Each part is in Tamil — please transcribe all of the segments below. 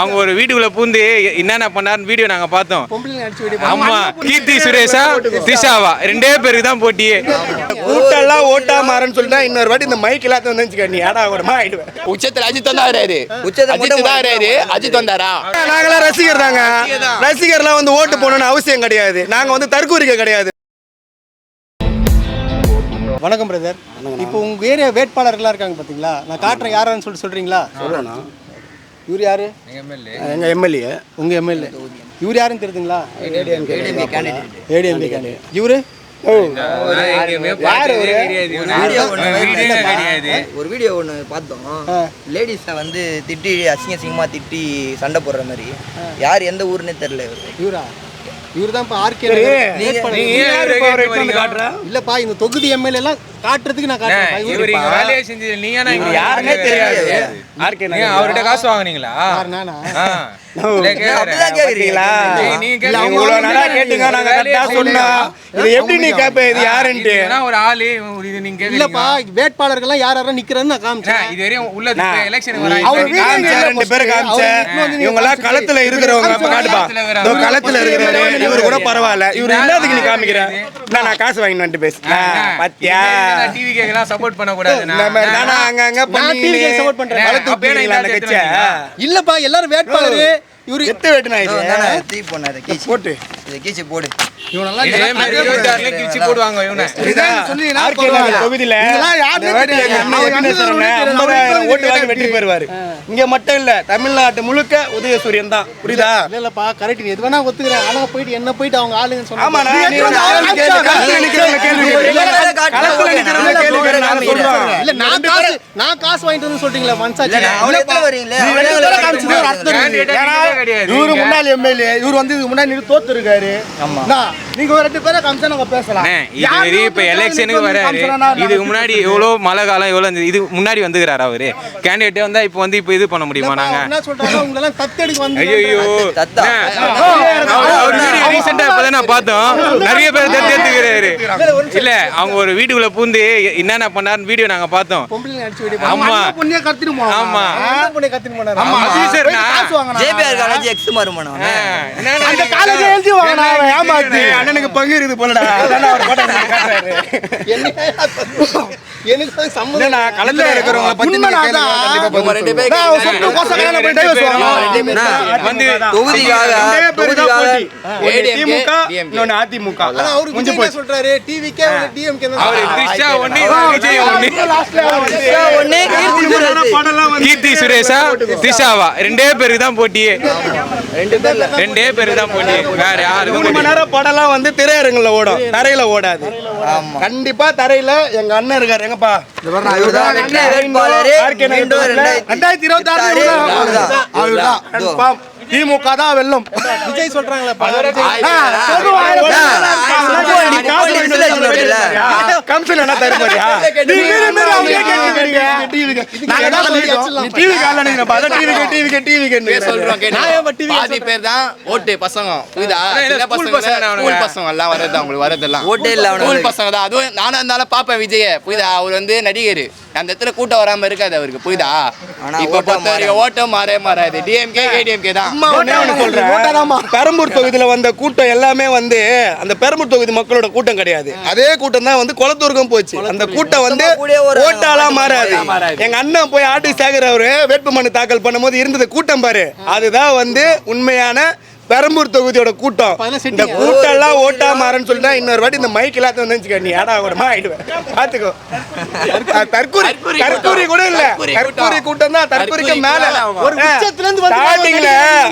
அவங்க ஒரு வீட்டுக்குள்ள பூந்து என்னென்ன பண்ணாருன்னு வீடியோ நாங்க பார்த்தோம். ஆமா, கீர்த்தி சுரேஷா திஷாவா ரெண்டே பேருக்கு தான் போட்டியே. கூட்டெல்லாம் ஓட்டா மாறன்னு சொல்லிட்டா இன்னொரு வாட்டி இந்த மைக் எல்லாத்தையும் வந்துச்சுக்க நீ ஏடா கூடமா ஆயிடுவேன். உச்சத்தில் அஜித் தான் வராரு. அஜித் வந்தாரா? நாங்களாம் ரசிகர் தாங்க. ரசிகர்லாம் வந்து ஓட்டு போடணும்னு அவசியம் கிடையாது. நாங்க வந்து தற்கூரிக்க கிடையாது. வணக்கம் பிரதர். இப்போ உங்க ஏரியா வேட்பாளர்கள்லாம் இருக்காங்க பாத்தீங்களா? நான் காட்டுறேன் யாரான்னு சொல்றீங்களா? சொல்லணும். இவர் யாரு? எங்க எம்எல்ஏ. உங்க எம்எல்ஏ இவர் யாருன்னு தெரியுதுங்களா? ஏடிஎம்கே கேண்டிடேட். இவரு ஒரு வீடியோ ஒன்று பார்த்தோம். லேடிஸை வந்து திட்டி அசிங்கமா திட்டி சண்டை போடுற மாதிரி. யார் எந்த ஊருன்னே தெரியல. இவரா? இவர் தான் இல்லப்பா, இந்த தொகுதி எம்எல்ஏ எல்லாம் காட்டுறதுக்கு நான் காட்டுறேன். வேலையை செஞ்சு நீங்க யாருமே தெரியாது. அவர்கிட்ட காசு வாங்குனீங்களா? வேட்பாளர்கள் யார் யாரும் நிக்கிறேன்னு நான் காமிச்சேன். களத்துல இருக்கிறவங்க களத்துல இருக்கிறாரு. இவரு கூட பரவாயில்ல. இவரு எல்லாத்துக்கு நீ காமிக்கிறேன். நான் காசு வாங்கி வந்துட்டு பேசுறேன். பத்தியா சப்போர்ட் பண்ண கூடாது. இல்லப்பா, எல்லாரும் வேட்பாளர். இவரு எத்த வெட்டுனா தீ போனாரு. போட்டு கீச்சு போடு. போடுவாங்க. வெற்றி பெறுவாரு. இங்க மட்டும் இல்ல, தமிழ்நாட்டு முழுக்க உதயசூரியன் தான். புரியுதா? இல்லப்பா, கரெக்ட். எது வேணா ஒத்துக்கிறேன். ஆனா போயிட்டு என்ன போயிட்டு அவங்க ஆளுங்க சொன்னாங்க. நான் காசு வாங்கிட்டு வந்து சொல்றீங்களா? மனசாச்சு இவரு முன்னாள் எம்எல்ஏ. இவரு வந்து இதுக்கு முன்னாடி தோத்து இருக்காரு. நீங்க ஒரு 2 பேரை காமிச்சா நாங்க பேசலாம். இப்ப எலெக்ஷனுக்கு வராரு. இதுக்கு முன்னாடி எவ்வளவு மழை காலம் எவ்வளவு இது முன்னாடி வந்துக்கிறாரு அவரு. கேண்டிடேட் வந்தா இப்ப வந்து இப்ப இது பண்ண முடியுமா? நாங்க என்ன சொல்றாங்க, உங்க எல்லாம் தத்தெடுக்க வந்து ஐயோ அவர் வீடியோ ரீசெண்டா இப்பதான் நான் பார்த்தோம். நிறைய பேர் தத்தெடுக்கிறாரு. இல்ல, அவங்க ஒரு வீட்டுக்குள்ள பூந்து என்னென்ன பண்ணாருன்னு வீடியோ நாங்க பார்த்தோம். ஆமா, புண்ணிய கத்திட்டு போனாங்க. ஆமா, புண்ணிய கத்திட்டு போனாங்க. ஆமா, காசு வாங்குனாங்க. ஜேபிஆர் காலேஜ் எக்ஸ் மாறுமானே. அந்த காலேஜ் எழுதி வாங்குனாங்க. ஏமாத்தி அண்ணனுக்கு பங்கு இருக்குது போலடா. அதான் அவர் போட்டோ காட்டுறாரு. எனக்கு சம்பந்தம் நான் களத்துல இருக்கிறவங்க பத்தி ரெண்டு பேர் அதிமுக சொல்றாரு. டிவிக்கே டிஎம்கே கீர்த்தி சுரேஷா திஷாவா ரெண்டே பேருக்கு தான் போட்டியே. ரெண்டே பேருக்கு தான் போட்டி. வேற யாருக்கும் 3 மணி நேரம் படம்லாம் வந்து திரையரங்குல ஓடும், தரையில ஓடாது. கண்டிப்பா தரையில எங்க அண்ணன் இருக்காரு. எங்கப்பா திமுக தான் வெல்லும். விஜய் சொல்றாங்களா? பாப்பேன் விஜய புரியுதா? அவர் வந்து நடிகர். அந்த இடத்துல கூட்டம் வராம இருக்காது அவருக்கு. புரியுதா? இப்ப ஓட்டம் மாறாது. டிஎம்கே ஏடிஎம்கே தான். பெரம்பூர் தொகுதியில வந்த கூட்டம் எல்லாமே வந்து அந்த பெரம்பூர் தொகுதி மக்களோட கூட்டம் கிடையாது. அதே கூட்டம் தான் வந்து குளத்தூருக்கும் போச்சு. அந்த கூட்டம் வந்து ஓட்டாலாம் மாறாது. எங்க அண்ணன் போய் ஆட்டு சேகர் அவரு வேட்புமனு தாக்கல் பண்ணும் போது இருந்தது கூட்டம் பாரு. அதுதான் வந்து உண்மையான பெரம்பூர் தொகுதியோட கூட்டம். இந்த கூட்டம் எல்லாம் ஓட்டா மாறன்னு சொல்லிட்டா இன்னொரு வாட்டி இந்த மைக் எல்லாத்தையும் வந்துச்சுக்க நீ ஏடா கூடமா ஆயிடுவேன். பாத்துக்கோ. தற்கூரி கூட இல்ல, தற்கூரி கூட்டம் தான். தற்கூரிக்கு மேல ஸ்டார்டிங்ல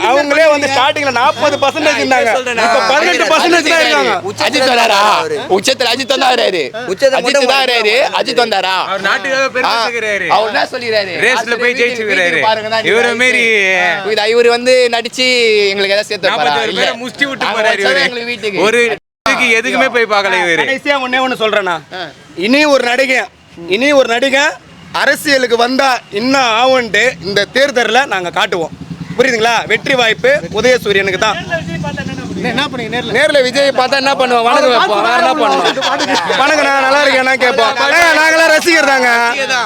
அவங்களே வந்து ஸ்டார்டிங்ல 40% இருந்தாங்க. இப்ப 18% தான் இருக்காங்க. அஜித் வராரா? உச்சத்துல அஜித் தான் வராரு. அஜித் தான் வராரு. அஜித் வந்தாரா? அவர் நாட்டுக்காக பெருமைப்படுறாரு. அவர் என்ன சொல்லிறாரு? ரேஸ்ல போய் ஜெயிச்சுக்கிறாரு. இவர மாதிரி இவர் வந்து நடிச்சு எங்களுக்கு ஏதாவது சேர்த்து முஷ்டி விட்டு போறாரு. ஒரு எதுக்குமே போய் பார்க்கல. இவரு கடைசியா ஒண்ணே சொல்றேன்னா, இனி ஒரு நடிகை அரசியலுக்கு வந்தா இன்னும் ஆகும்ட்டு இந்த தேர்தலில் நாங்க காட்டுவோம். புரியுதுங்களா? வெற்றி வாய்ப்பு உதயசூரியனுக்கு தான். என்ன பண்ணீங்க நேர்ல? நேர்ல விஜய் பார்த்தா என்ன பண்ணுவோம்? வணக்கம் வைப்போம். வேற என்ன பண்ணுவோம்? வணக்கண்ணா, நல்லா இருக்கேன்னா கேட்போம். நாங்களாம் ரசிகர் தாங்க.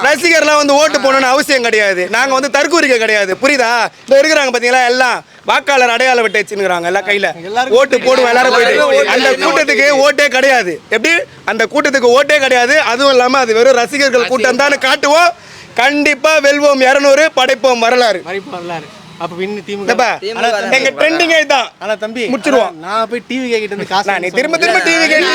ரசிகர்லாம் வந்து ஓட்டு போடணும்னு அவசியம் கிடையாது. நாங்க வந்து தற்கூரிக்கை கிடையாது, புரியுதா? இப்போ இருக்கிறாங்க பாத்தீங்களா, எல்லாம் வாக்காளர் அடையாளம் விட்டு வச்சுக்கிறாங்க எல்லாம் கையில. ஓட்டு போடுவோம் எல்லாரும் போயிட்டு. அந்த கூட்டத்துக்கு ஓட்டே கிடையாது. எப்படி அந்த கூட்டத்துக்கு ஓட்டே கிடையாது. அதுவும் இல்லாம அது வெறும் ரசிகர்கள் கூட்டம் தான் காட்டுவோம். கண்டிப்பா வெல்வோம் 200, படைப்போம் வரலாறு. அப்ப வின்னு திமுக. எங்க ட்ரெண்டிங்கே தான். ஆனா தம்பி முடிச்சிருவோம். நான் போய் டிவி கிட்ட இருந்து காசு நீ திரும்ப டிவி கேட்க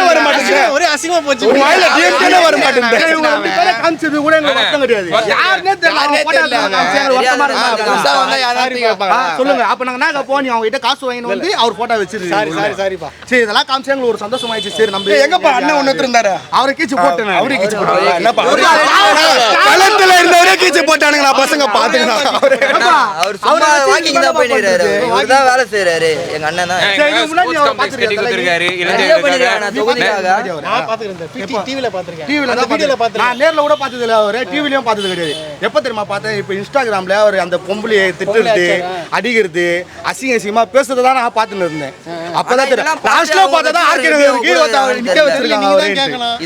வர மாட்டேங்குது. ஒரே அசிங்கமா போச்சு. உன் வாயில டிஎம்கே வர மாட்டேங்குது. இவங்க அப்படி பேர காமிச்சது கூட எங்களுக்கு வருத்தம் கிடையாது. யாருன்னே தெரியல. அவங்க போட்டா காமிச்சாங்க, வருத்தமா இருக்கு. சொல்லுங்க. அப்ப நாங்க என்ன போனோம், அவங்க கிட்ட காசு வாங்கிட்டு வந்து அவர் போட்டோ வச்சிருக்காரு. சாரிப்பா. சரி, இதெல்லாம் காமிச்சா எங்களுக்கு ஒரு சந்தோஷமாயிடுச்சு. சரி, நம்ம எங்கப்பா அண்ணன் ஒண்ணு இருந்தாரு? அவரை கீச்சு போட்டேன். அவரே கீச்சு போட்டாங்க. என்னப்பா களத்துல இருந்தவரே கீச்சு போட்டானுங்க. பசங்க பாத்துக்கலாம். அவர் சும்மா வாக்கிங் தான் பண்ணிடுறாரு. இவர் தான் வேலை செய்யறாரு. எங்க அண்ணன் தான் நிறைய பண்ணிருக்காரு. நான் தொகுதிக்காக நான் பாத்துக்கிறேன். டிவில பாத்துக்கிறேன். டிவில அந்த வீடியோல பாத்துக்கிறேன். நான் நேர்ல கூட பார்த்தது இல்ல. அவரு டிவிலயும் பார்த்தது கிடையாது. எப்ப தெரியுமா பார்த்தேன்? இப்ப இன்ஸ்டாகிராம்ல அவர் அந்த பொம்பளையை திட்டுறது, அடிக்கிறது, அசிங்கமா பேசுறத தான் நான் பார்த்துட்டு இருந்தேன். அப்பதான் தெரியும். லாஸ்ட்ல பார்த்தா ஆர்கே நகருக்கு நிக்க வச்சிருக்காங்க. அவரே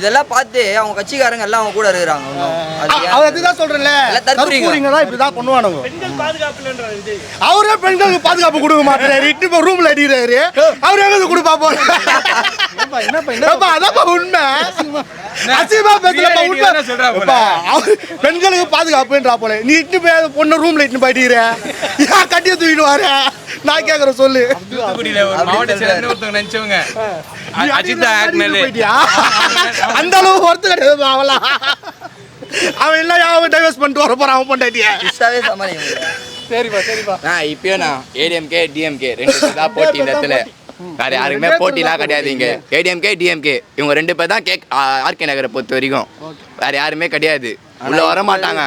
இதெல்லாம் பார்த்து அவங்க கட்சிக்காரங்க எல்லாம் அவங்க கூட இருக்கிறாங்க. அவர் அதுதான் சொல்றேன்ல, தற்கூரிங்க தான் இப்படிதான் பண்ணுவானுங்க. அவரே பெண்களுக்கு பாதுகாப்பு கொடுக்க மாட்டாரு. இப்ப ரூம்ல அடிக்கிறாரு. அவர் எங்க கொடுப்பா போற? அதான் உண்மை. அசிமா பேசலப்பா, உண்மை. பெண்களுக்கு பாதுகாப்புன்றா போல. நீ இட்டு போய் பொண்ணு ரூம்ல இட்டு போயிட்டீர, ஏன் கட்டிய தூக்கிட்டு வர? நான் கேக்குறேன், சொல்லு. அந்த அளவு ஒருத்து கிடையாது. அவளா அவன் இல்ல, அவன் டைவர்ஸ் பண்ணிட்டு வர போறான். அவன் பொண்டாட்டியா சரிப்பா. இப்பயும் நான் ஏடிஎம்கே டிஎம்கே ரெண்டு தான் போட்டி இந்த இடத்துல. வேற யாருக்குமே போட்டிலாம் கிடையாது இங்க. ஏடிஎம்கே டிஎம்கே இவங்க 2 பேர் தான் ஆர்கே நகரை பொறுத்த வரைக்கும். வேற யாருமே கிடையாது. உள்ள வர மாட்டாங்க.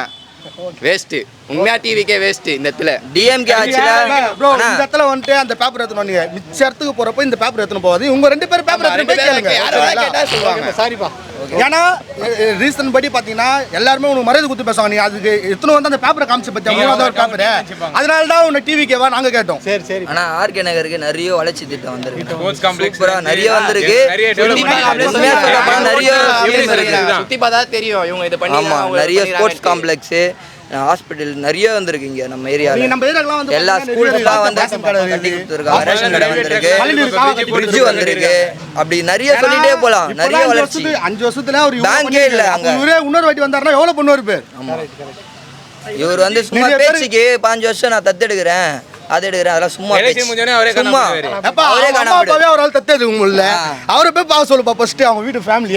வேஸ்ட். உண்மையா டிவிக்கே வேஸ்ட் இந்த இடத்துல. டிஎம்கே ஆச்சுல ப்ரோ, இந்த இடத்துல வந்துட்டு அந்த பேப்பர் எடுத்துன்னு வந்தீங்க. மிச்ச இடத்துக்கு போறப்ப இந்த பேப்பர் எடுத்துன்னு போவாது. இவங்க 2 பேர் பேப்பர் எடுத்துன்னு போய் கேளுங்க. கேட்டா சொல்லுவாங்க. சாரிப்பா. ஏன்னா ரீசன் படி பாத்தீங்கன்னா எல்லாருமே உனக்கு மரியாதை கொடுத்து பேசுவாங்க. நீ அதுக்கு எத்தனை வந்து அந்த பேப்பரை காமிச்சு பத்தியா? 3வது பேப்பர். அதனால தான் உன்னை டிவிக்கேவா நாங்க கேட்டோம். சரி. ஆனா ஆர்கே நகருக்கு நிறைய வளர்ச்சி திட்டம் வந்திருக்கு. ஸ்போர்ட்ஸ் காம்ப்ளெக்ஸ் சூப்பரா நிறைய வந்திருக்கு. சுத்தி பார்த்தா தெரியும் இவங்க இது பண்ணி. ஆமா, நிறைய ஸ்போர்ட்ஸ் காம்ப்ளெக்ஸ், ஹாஸ்பிட்டல் நிறைய வந்திருக்கு இங்க நம்ம ஏரியால. நம்ம ஏரியாலாம் வந்து எல்லா ஸ்கூலுக்குலாம் வந்து கட்டி கொடுத்துருக்காங்க. ரேஷன் கடை வந்திருக்கு, பிரிட்ஜ் வந்திருக்கு. அப்படி நிறைய சொல்லிட்டே போலாம். நிறைய வளர்ச்சி. 5 வருஷத்துல அவர் பேங்கே இல்ல அங்க. இவரே இன்னொரு வாட்டி வந்தாருன்னா எவ்வளவு பண்ணுவாரு பேர்? இவர் வந்து சும்மா பேச்சுக்கு 5 வருஷம் நான் தத்தெடுக்கிறேன், அது எடுக்கிறேன், அதெல்லாம் சும்மா பேச்சு. சும்மா அவரே காணாம அவரால் தத்தெடுக்க முடியல. அவரை போய் பார்க்க சொல்லுப்பா ஃபர்ஸ்ட் அவங்க வீட்டு ஃபேமிலி.